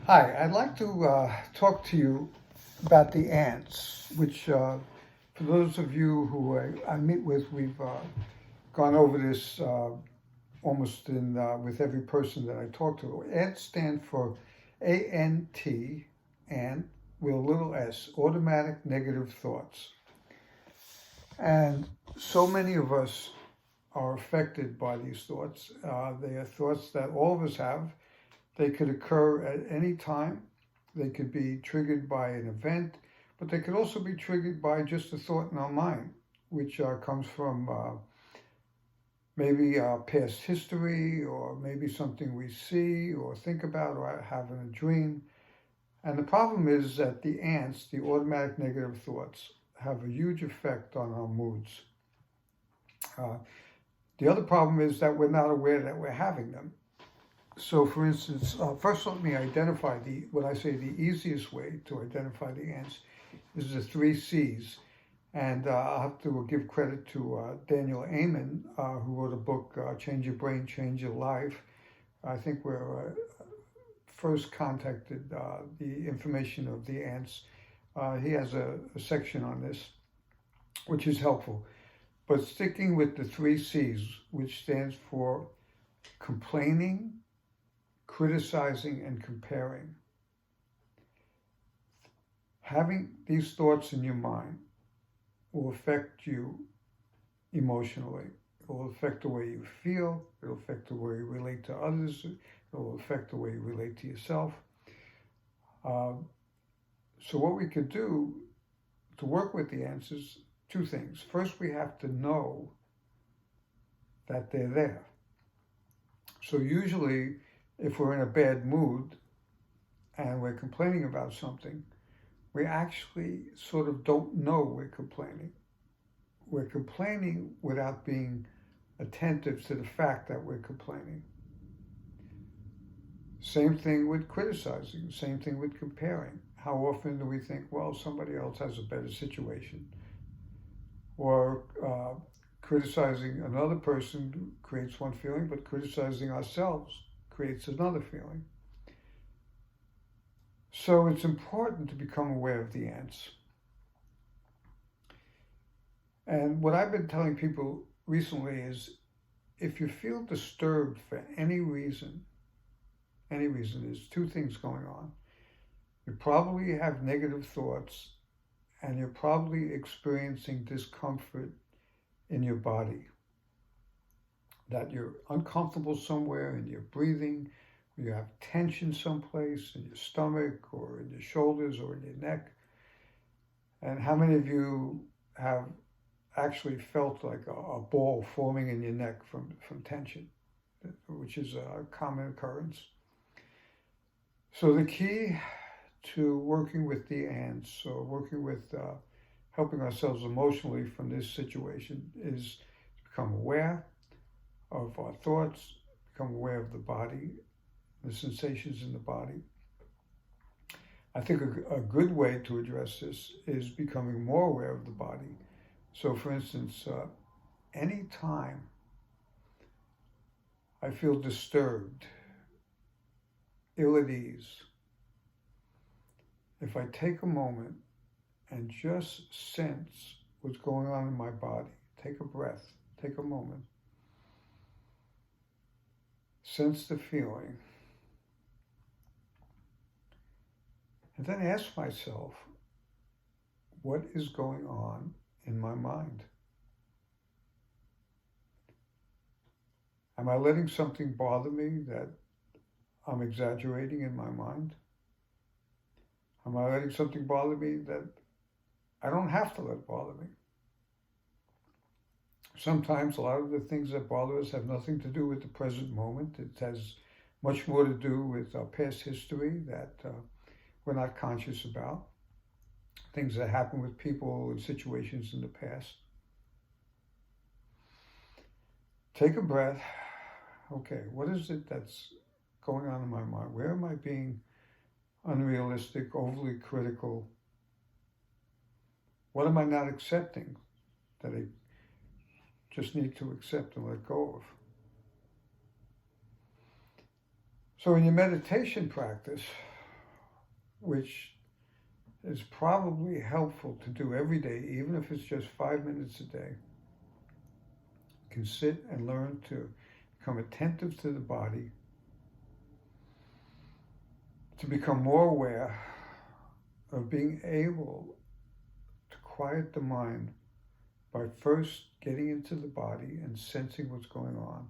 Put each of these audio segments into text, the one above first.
Hi, I'd like to talk to you about the ants, which, for those of you who I meet with, we've gone over this almost with every person that I talk to. Ants stand for ANT, and with a little s, automatic negative thoughts. And so many of us are affected by these thoughts. They are thoughts that all of us have. They could occur at any time. They could be triggered by an event, but they could also be triggered by just a thought in our mind, which comes from maybe past history, or maybe something we see or think about or have in a dream. And the problem is that the ants, the automatic negative thoughts, have a huge effect on our moods. Uh, the other problem is that we're not aware that we're having them. So, for instance, first let me identify what I say the easiest way to identify the ants is the three C's. And I'll have to give credit to Daniel Amen, who wrote a book, Change Your Brain, Change Your Life. I think we're first contacted the information of the ants. He has a section on this, which is helpful. But sticking with the three C's, which stands for complaining, criticizing, and comparing. Having these thoughts in your mind will affect you emotionally. It will affect the way you feel. It will affect the way you relate to others. It will affect the way you relate to yourself. So what we could do to work with the ants is two things. First, we have to know that they're there. So usually, if we're in a bad mood and we're complaining about something, we actually sort of don't know we're complaining. We're complaining without being attentive to the fact that we're complaining. Same thing with criticizing, same thing with comparing. How often do we think, well, somebody else has a better situation? Or criticizing another person creates one feeling, but criticizing ourselves creates another feeling. So it's important to become aware of the ants. And what I've been telling people recently is if you feel disturbed for any reason, there's two things going on. You probably have negative thoughts and you're probably experiencing discomfort in your body. That you're uncomfortable somewhere in your breathing, you have tension someplace in your stomach or in your shoulders or in your neck. And how many of you have actually felt like a ball forming in your neck from tension, which is a common occurrence? So the key to working with the ants, or working with helping ourselves emotionally from this situation, is to become aware of our thoughts, become aware of the body, the sensations in the body. I think a good way to address this is becoming more aware of the body. So, for instance, any time I feel disturbed, ill at ease, if I take a moment and just sense what's going on in my body, take a breath, take a moment, sense the feeling, and then ask myself, what is going on in my mind? Am I letting something bother me that I'm exaggerating in my mind? Am I letting something bother me that I don't have to let bother me? Sometimes a lot of the things that bother us have nothing to do with the present moment. It has much more to do with our past history that we're not conscious about. Things that happen with people and situations in the past. Take a breath. Okay, what is it that's going on in my mind? Where am I being unrealistic, overly critical? What am I not accepting that I just need to accept and let go of? So in your meditation practice, which is probably helpful to do every day, even if it's just 5 minutes a day. You can sit and learn to become attentive to the body, to become more aware of being able to quiet the mind by first getting into the body and sensing what's going on.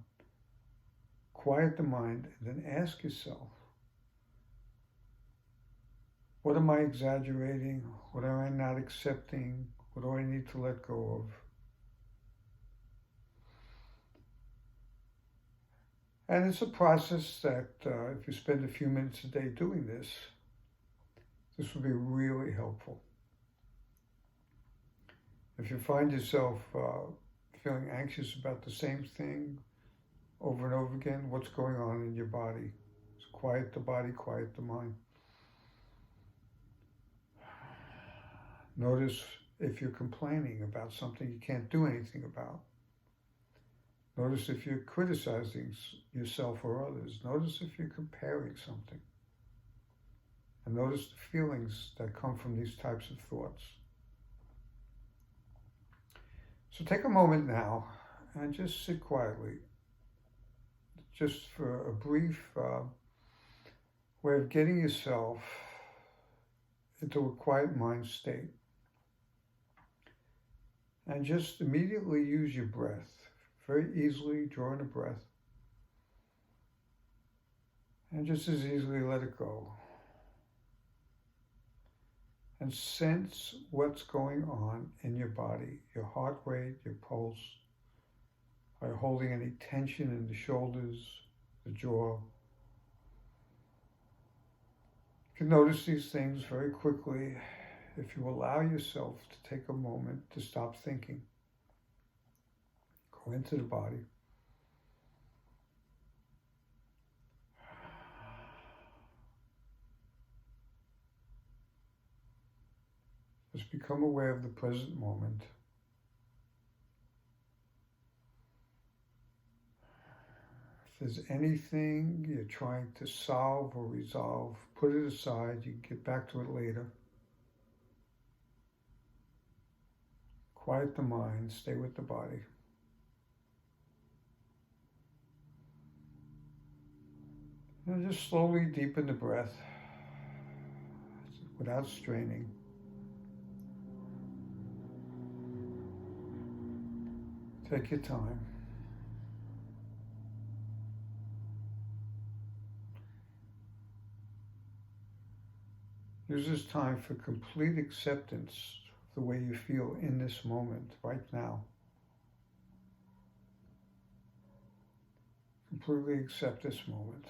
Quiet the mind and then ask yourself, what am I exaggerating? What am I not accepting? What do I need to let go of? And it's a process that if you spend a few minutes a day doing this, this will be really helpful. If you find yourself feeling anxious about the same thing over and over again, what's going on in your body? So quiet the body, quiet the mind. Notice if you're complaining about something you can't do anything about. Notice if you're criticizing yourself or others. Notice if you're comparing something. And notice the feelings that come from these types of thoughts. So take a moment now and just sit quietly, just for a brief way of getting yourself into a quiet mind state. And just immediately use your breath. Very easily draw in a breath. And just as easily let it go. And sense what's going on in your body, your heart rate, your pulse. Are you holding any tension in the shoulders, the jaw? You can notice these things very quickly if you allow yourself to take a moment to stop thinking. Go into the body. Just become aware of the present moment. If there's anything you're trying to solve or resolve, put it aside. You can get back to it later. Quiet the mind, stay with the body. And just slowly deepen the breath without straining. Take your time. Use this time for complete acceptance of the way you feel in this moment, right now. Completely accept this moment.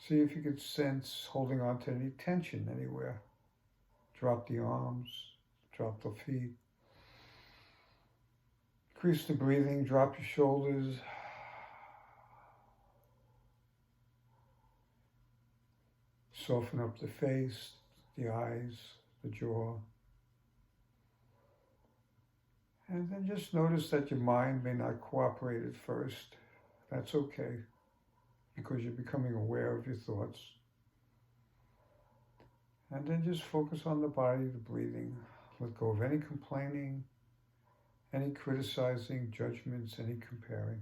See if you can sense holding on to any tension anywhere. Drop the arms, drop the feet. Increase the breathing, drop your shoulders. Soften up the face, the eyes, the jaw. And then just notice that your mind may not cooperate at first. That's okay, because you're becoming aware of your thoughts. And then just focus on the body, the breathing. Let go of any complaining, any criticizing, judgments, any comparing.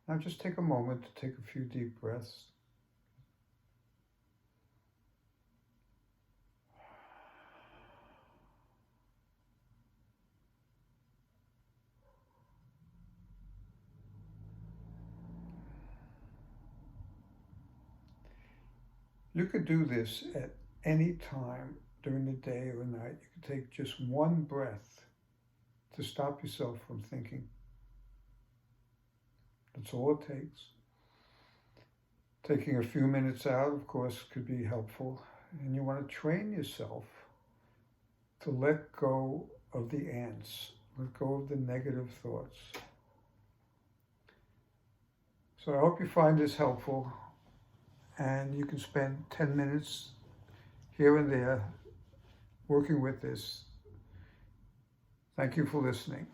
Now just take a moment to take a few deep breaths. You could do this at any time during the day or night. You could take just one breath to stop yourself from thinking. That's all it takes. Taking a few minutes out, of course, could be helpful. And you want to train yourself to let go of the ants, let go of the negative thoughts. So I hope you find this helpful. And you can spend 10 minutes here and there working with this. Thank you for listening.